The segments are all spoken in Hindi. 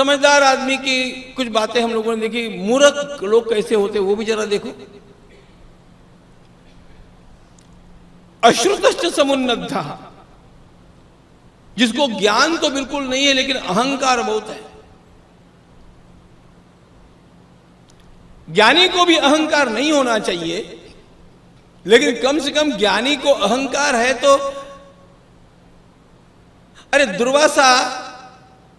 समझदार आदमी की कुछ बातें हम लोगों ने देखी, मूर्ख लोग कैसे होते वो भी जरा देखो। अश्रुतश्च समुन्नद्धः, जिसको ज्ञान तो बिल्कुल नहीं है लेकिन अहंकार बहुत है। ज्ञानी को भी अहंकार नहीं होना चाहिए, लेकिन कम से कम ज्ञानी को अहंकार है तो, अरे दुर्वासा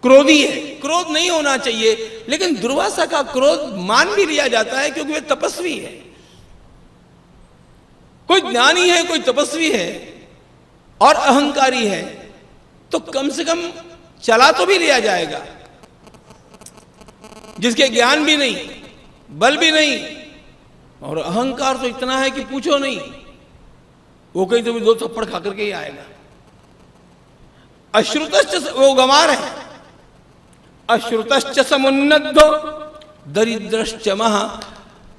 क्रोधी है, क्रोध नहीं होना चाहिए, लेकिन दुर्वासा का क्रोध मान भी लिया जाता है क्योंकि वे तपस्वी है। कोई ज्ञानी है, कोई तपस्वी है और अहंकारी है, तो कम से कम चला तो भी लिया जाएगा। जिसके ज्ञान भी नहीं, बल भी नहीं और अहंकार तो इतना है कि पूछो नहीं, वो कहीं तो भी 2 थप्पड़ खा करके ही आएगा। अश्रुतश्च, वो गंवार है। अश्रुतश्च समुन्नद्धो दरिद्रश्च महा,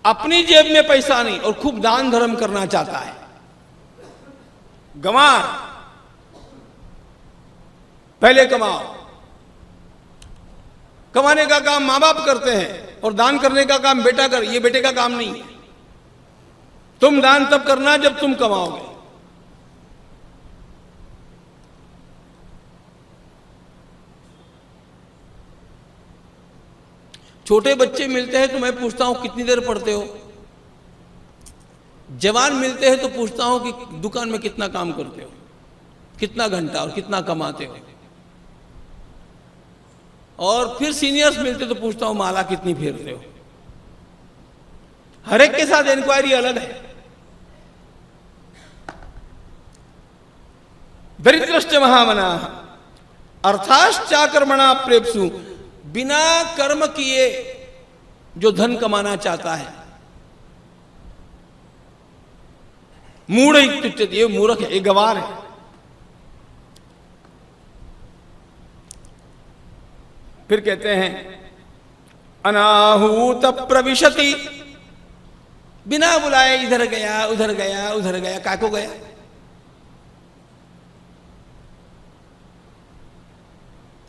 अपनी जेब में पैसा नहीं और खूब दान धर्म करना चाहता है। गंवार, पहले कमाओ। कमाने का काम मां बाप करते हैं और दान करने का काम बेटा कर, ये बेटे का काम नहीं है। तुम दान तब करना जब तुम कमाओगे। छोटे बच्चे मिलते हैं तो मैं पूछता हूं कितनी देर पढ़ते हो। जवान मिलते हैं तो पूछता हूं कि दुकान में कितना काम करते हो, कितना घंटा और कितना कमाते हो। और फिर सीनियर्स मिलते तो पूछता हूं माला कितनी फेरते हो। हर एक के साथ इंक्वायरी अलग है। दरिद्रश्च महामना अर्थाश्चाकर्मणा प्रेप्सु, बिना कर्म किए जो धन कमाना चाहता है। मूढ़ इत्युच्यते, ये मूर्ख है, ये गंवार है। फिर कहते हैं अनाहूत प्रविशति, बिना बुलाए इधर गया उधर गया उधर गया, काको गया।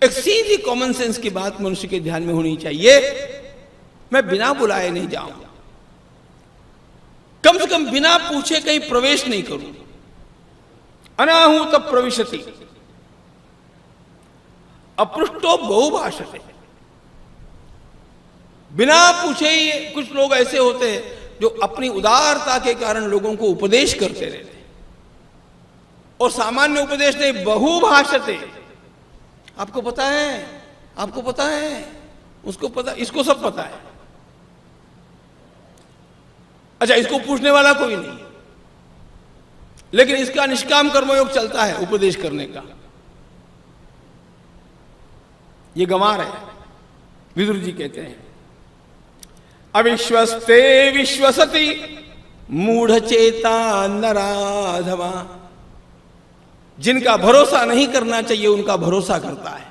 एक सीधी कॉमन सेंस की बात मनुष्य के ध्यान में होनी चाहिए, मैं बिना बुलाए नहीं जाऊंगा, कम से कम बिना पूछे कहीं प्रवेश नहीं करूं। अनाहूत प्रविशति अपृष्टो बहुभाषते, बिना पूछे ही कुछ लोग ऐसे होते हैं जो अपनी उदारता के कारण लोगों को उपदेश करते रहते, और सामान्य उपदेश नहीं, बहुभाषते। आपको पता है, आपको पता है, उसको पता, इसको सब पता है। अच्छा, इसको पूछने वाला कोई नहीं, लेकिन इसका निष्काम कर्मयोग चलता है उपदेश करने का। ये गंवार है। विदुर जी कहते हैं अविश्वस्ते विश्वसति मूढ़ चेता नराधमा, जिनका भरोसा नहीं करना चाहिए उनका भरोसा करता है।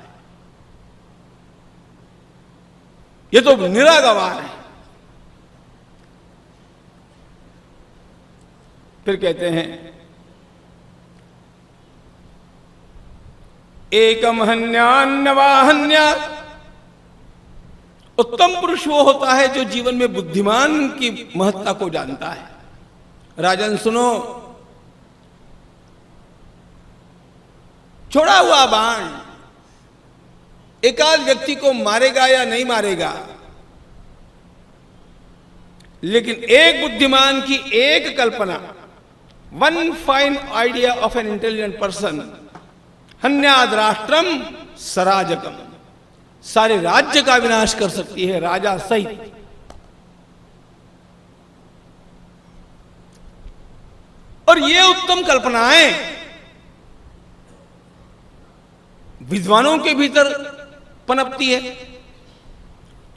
ये तो निरा गंवार है। फिर कहते हैं एकम हन्यान्नवाहन्या, उत्तम पुरुष वो होता है जो जीवन में बुद्धिमान की महत्ता को जानता है। राजन सुनो, छोड़ा हुआ बाण एकाध व्यक्ति को मारेगा या नहीं मारेगा, लेकिन एक बुद्धिमान की एक कल्पना, one fine idea of an intelligent person, हन्याद राष्ट्रम सराजकम, सारे राज्य का विनाश कर सकती है, राजा सहित। और ये उत्तम कल्पनाएं विद्वानों के भीतर पनपती है।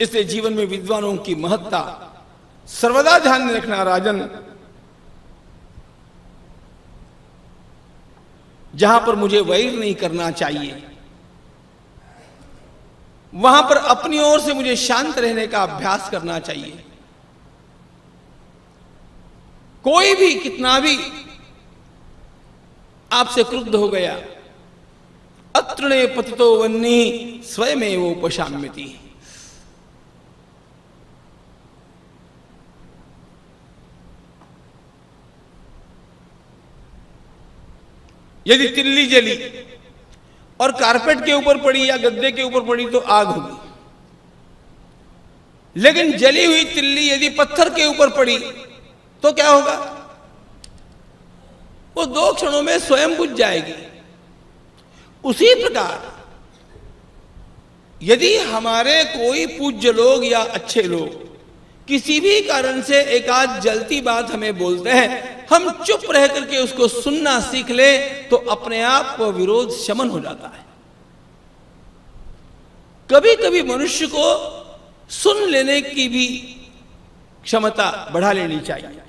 इसलिए जीवन में विद्वानों की महत्ता सर्वदा ध्यान में रखना। राजन, जहां पर मुझे वैर नहीं करना चाहिए, वहां पर अपनी ओर से मुझे शांत रहने का अभ्यास करना चाहिए। कोई भी कितना भी आपसे क्रुद्ध हो गया, अत्रिणे पतितो वन्नी स्वयमेव उपशाम्यति। यदि तिल्ली जली और कारपेट के ऊपर पड़ी या गद्दे के ऊपर पड़ी तो आग होगी, लेकिन जली हुई तिल्ली यदि पत्थर के ऊपर पड़ी तो क्या होगा? वो 2 क्षणों में स्वयं बुझ जाएगी। उसी प्रकार यदि हमारे कोई पूज्य लोग या अच्छे लोग किसी भी कारण से एक आध जलती बात हमें बोलते हैं, हम चुप रह करके उसको सुनना सीख ले तो अपने आप वो विरोध शमन हो जाता है। कभी कभी मनुष्य को सुन लेने की भी क्षमता बढ़ा लेनी चाहिए।